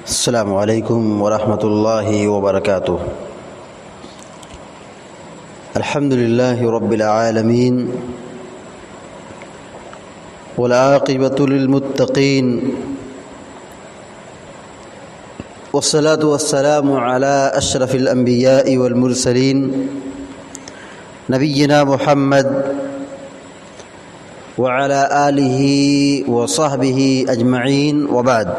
السلام علیکم ورحمۃ اللہ وبرکاتہ۔ الحمد للہ رب العالمین والعاقبۃ للمتقین والصلاة والسلام علی اشرف الانبیاء والمرسلین نبینا محمد وعلی آلہ وصحبہ اجمعین وبعد۔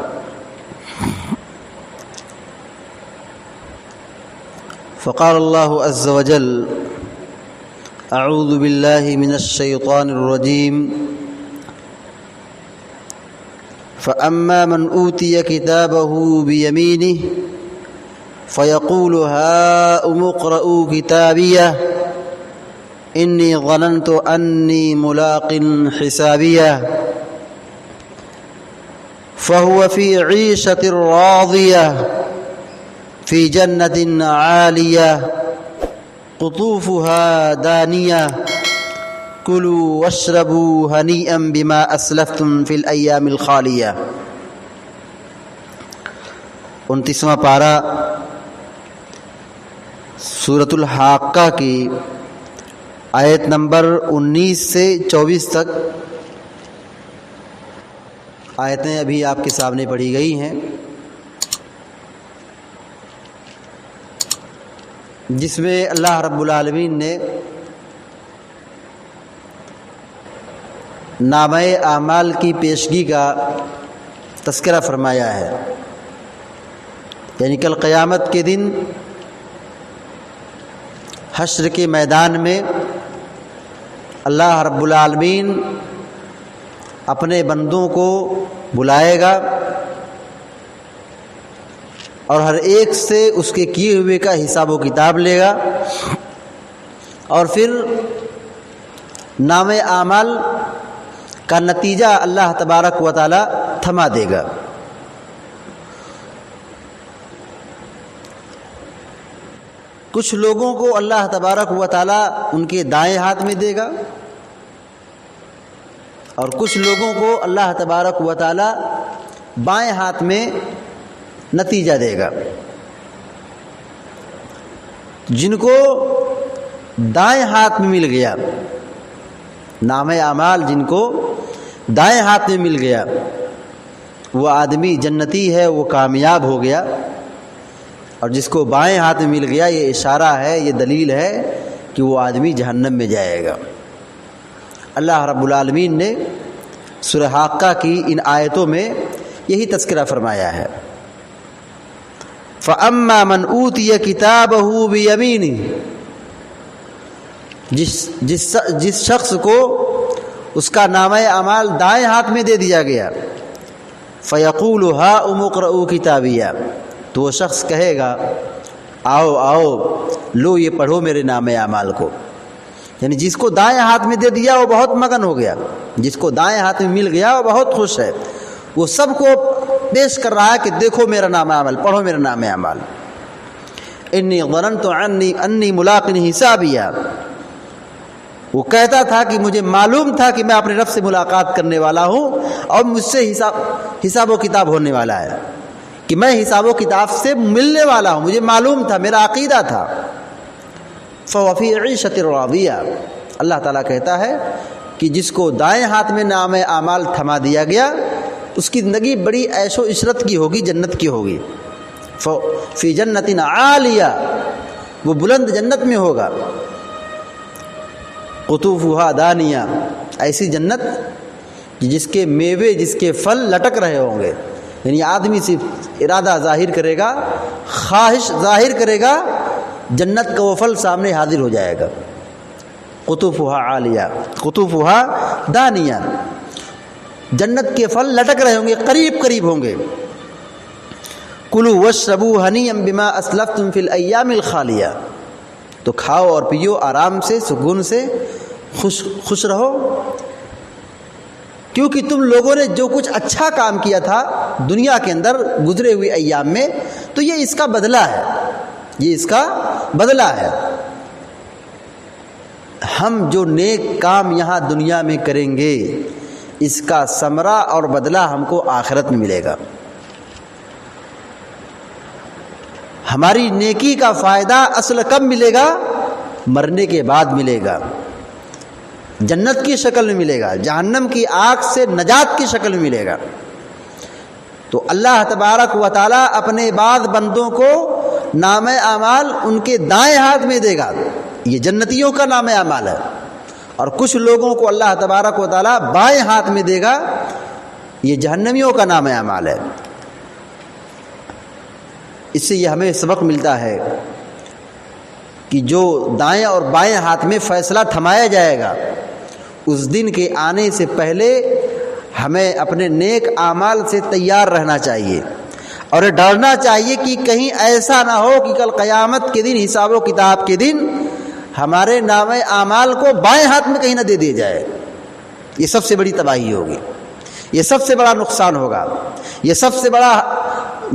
فقال اللہ عز وجل اعوذ باللہ من الشیطان الرجیم فأما من أوتي كتابه بيمينه فيقول هاؤم اقرءوا كتابيه إني ظننت أني ملاق حسابيه فهو في عيشة راضية في جنة عالية قطوفها دانية كلوا واشربوا هنيئا بما أسلفتم في الأيام الخالية۔ 29واں پارہ سورۃ الحاقہ کی آیت نمبر 19 سے 24 تک آیتیں ابھی آپ کے سامنے پڑھی گئی ہیں، جس میں اللہ رب العالمین نے نامہ اعمال کی پیشگی کا تذکرہ فرمایا ہے، یعنی کل قیامت کے دن حشر کے میدان میں اللہ رب العالمین اپنے بندوں کو بلائے گا اور ہر ایک سے اس کے کیے ہوئے کا حساب و کتاب لے گا، اور پھر نامہ اعمال کا نتیجہ اللہ تبارک و تعالی تھما دے گا۔ کچھ لوگوں کو اللہ تبارک و تعالی ان کے دائیں ہاتھ میں دے گا اور کچھ لوگوں کو اللہ تبارک و تعالی بائیں ہاتھ میں نتیجہ دے گا۔ جن کو دائیں ہاتھ میں مل گیا نامہ اعمال، جن کو دائیں ہاتھ میں مل گیا وہ آدمی جنتی ہے، وہ کامیاب ہو گیا، اور جس کو بائیں ہاتھ میں مل گیا یہ اشارہ ہے، یہ دلیل ہے کہ وہ آدمی جہنم میں جائے گا۔ اللہ رب العالمین نے سورہ حاقہ کی ان آیتوں میں یہی تذکرہ فرمایا ہے۔ فَأَمَّا مَنْ أُوتِيَ كِتَابَهُ بِيَمِينِهِ، جس شخص کو اس کا نامہ اعمال دائیں ہاتھ میں دے دیا گیا، فَيَقُولُ هَاؤُمُ اقْرَءُوا كِتَابِيَهْ، تو وہ شخص کہے گا آؤ آؤ لو یہ پڑھو میرے نامہ اعمال کو۔ یعنی جس کو دائیں ہاتھ میں دے دیا وہ بہت مگن ہو گیا، جس کو دائیں ہاتھ میں مل گیا وہ بہت خوش ہے، وہ سب کو پیش کر رہا ہے کہ دیکھو میرا نامہ اعمال، پڑھو میرا نامہ اعمال۔ انی ظننت انی ملاق حسابیہ، وہ کہتا تھا کہ مجھے معلوم تھا کہ میں اپنے رب سے ملاقات کرنے والا ہوں اور مجھ سے حساب و کتاب ہونے والا ہے، کہ میں حساب و کتاب سے ملنے والا ہوں، مجھے معلوم تھا، میرا عقیدہ تھا۔ فَهُوَ فِي عِيشَةٍ رَاضِيَةٍ، اللہ تعالیٰ کہتا ہے کہ جس کو دائیں ہاتھ میں نامہ اعمال تھما دیا گیا اس کی زندگی بڑی عیش و عشرت کی ہوگی، جنت کی ہوگی۔ فی جنت عالیہ، وہ بلند جنت میں ہوگا۔ قطوفها دانیہ، ایسی جنت جس کے میوے، جس کے پھل لٹک رہے ہوں گے، یعنی آدمی صرف ارادہ ظاہر کرے گا، خواہش ظاہر کرے گا، جنت کا وہ پھل سامنے حاضر ہو جائے گا۔ قطوفها عالیہ قطوفها دانیہ، جنت کے پھل لٹک رہے ہوں گے، قریب قریب ہوں گے۔ کلوا واشربوا ہنیئا بما اسلفتم فی الایام الخالیہ، تو کھاؤ اور پیو آرام سے، سکون سے، خوش رہو، کیونکہ تم لوگوں نے جو کچھ اچھا کام کیا تھا دنیا کے اندر گزرے ہوئے ایام میں، تو یہ اس کا بدلہ ہے، یہ اس کا بدلہ ہے۔ ہم جو نیک کام یہاں دنیا میں کریں گے اس کا ثمرہ اور بدلہ ہم کو آخرت میں ملے گا۔ ہماری نیکی کا فائدہ اصل کب ملے گا؟ مرنے کے بعد ملے گا، جنت کی شکل میں ملے گا، جہنم کی آگ سے نجات کی شکل میں ملے گا۔ تو اللہ تبارک و تعالیٰ اپنے بعض بندوں کو نام اعمال ان کے دائیں ہاتھ میں دے گا، یہ جنتیوں کا نام اعمال ہے، اور کچھ لوگوں کو اللہ تبارک و تعالیٰ بائیں ہاتھ میں دے گا، یہ جہنمیوں کا نام اعمال ہے۔ اس سے یہ ہمیں سبق ملتا ہے کہ جو دائیں اور بائیں ہاتھ میں فیصلہ تھمایا جائے گا، اس دن کے آنے سے پہلے ہمیں اپنے نیک اعمال سے تیار رہنا چاہیے، اور ڈرنا چاہیے کہ کہیں ایسا نہ ہو کہ کل قیامت کے دن، حساب و کتاب کے دن، ہمارے نام اعمال کو بائیں ہاتھ میں کہیں نہ دے دیا جائے۔ یہ سب سے بڑی تباہی ہوگی، یہ سب سے بڑا نقصان ہوگا، یہ سب سے بڑا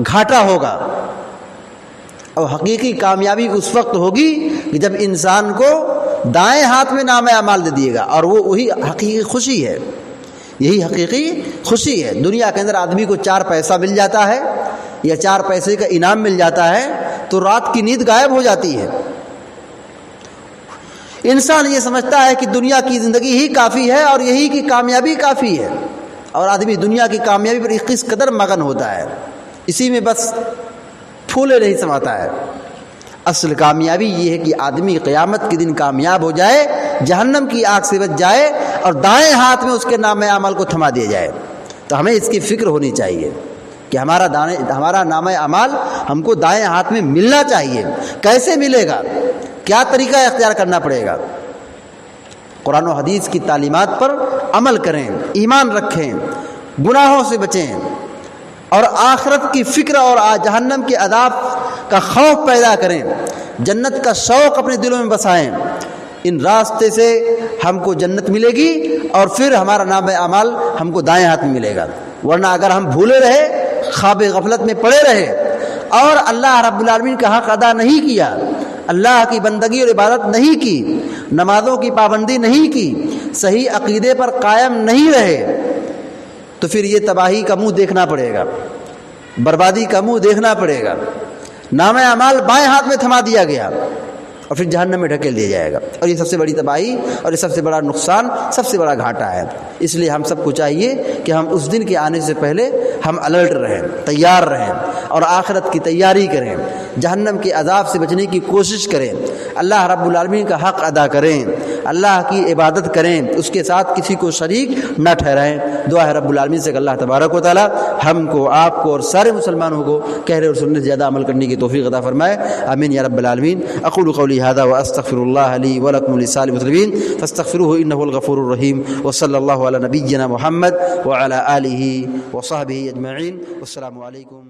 گھاٹا ہوگا، اور حقیقی کامیابی اس وقت ہوگی کہ جب انسان کو دائیں ہاتھ میں نام اعمال دے دیے گا، اور وہ وہی حقیقی خوشی ہے، یہی حقیقی خوشی ہے۔ دنیا کے اندر آدمی کو 4 پیسہ مل جاتا ہے یا 4 پیسے کا انعام مل جاتا ہے تو رات کی نیند غائب ہو جاتی ہے۔ انسان یہ سمجھتا ہے کہ دنیا کی زندگی ہی کافی ہے اور یہی کی کامیابی کافی ہے، اور آدمی دنیا کی کامیابی پر اس قدر مگن ہوتا ہے، اسی میں بس پھولے نہیں سماتا ہے۔ اصل کامیابی یہ ہے کہ آدمی قیامت کے دن کامیاب ہو جائے، جہنم کی آگ سے بچ جائے، اور دائیں ہاتھ میں اس کے نام اعمال کو تھما دیا جائے۔ تو ہمیں اس کی فکر ہونی چاہیے کہ ہمارا نام اعمال ہم کو دائیں ہاتھ میں ملنا چاہیے۔ کیسے ملے گا؟ کیا طریقہ اختیار کرنا پڑے گا؟ قرآن و حدیث کی تعلیمات پر عمل کریں، ایمان رکھیں، گناہوں سے بچیں، اور آخرت کی فکر اور جہنم کے عذاب کا خوف پیدا کریں، جنت کا شوق اپنے دلوں میں بسائیں۔ ان راستے سے ہم کو جنت ملے گی، اور پھر ہمارا نام اعمال ہم کو دائیں ہاتھ میں ملے گا۔ ورنہ اگر ہم بھولے رہے، خواب غفلت میں پڑے رہے، اور اللہ رب العالمین کا حق ادا نہیں کیا، اللہ کی بندگی اور عبادت نہیں کی، نمازوں کی پابندی نہیں کی، صحیح عقیدے پر قائم نہیں رہے، تو پھر یہ تباہی کا منہ دیکھنا پڑے گا، بربادی کا منہ دیکھنا پڑے گا۔ نام اعمال بائیں ہاتھ میں تھما دیا گیا اور پھر جہنم میں ڈھکیل دیا جائے گا، اور یہ سب سے بڑی تباہی اور یہ سب سے بڑا نقصان، سب سے بڑا گھاٹا ہے۔ اس لیے ہم سب کو چاہیے کہ ہم اس دن کے آنے سے پہلے ہم الرٹ رہیں، تیار رہیں، اور آخرت کی تیاری کریں، جہنم کے عذاب سے بچنے کی کوشش کریں، اللہ رب العالمین کا حق ادا کریں، اللہ کی عبادت کریں، اس کے ساتھ کسی کو شریک نہ ٹھہرائیں۔ دعا ہے رب العالمین سے کہ اللہ تبارک و تعالی ہم کو، آپ کو اور سارے مسلمانوں کو کہنے اور سننے سے زیادہ عمل کرنے کی توفیق عطا فرمائے، آمین یا رب العالمین۔ اقول قولی هذا واستغفر الله لي ولكم ولسائر المسلمين فاستغفروه انه الغفور الرحيم، وصلى الله على نبينا محمد وعلى آله وصحبه اجمعين، والسلام علیکم۔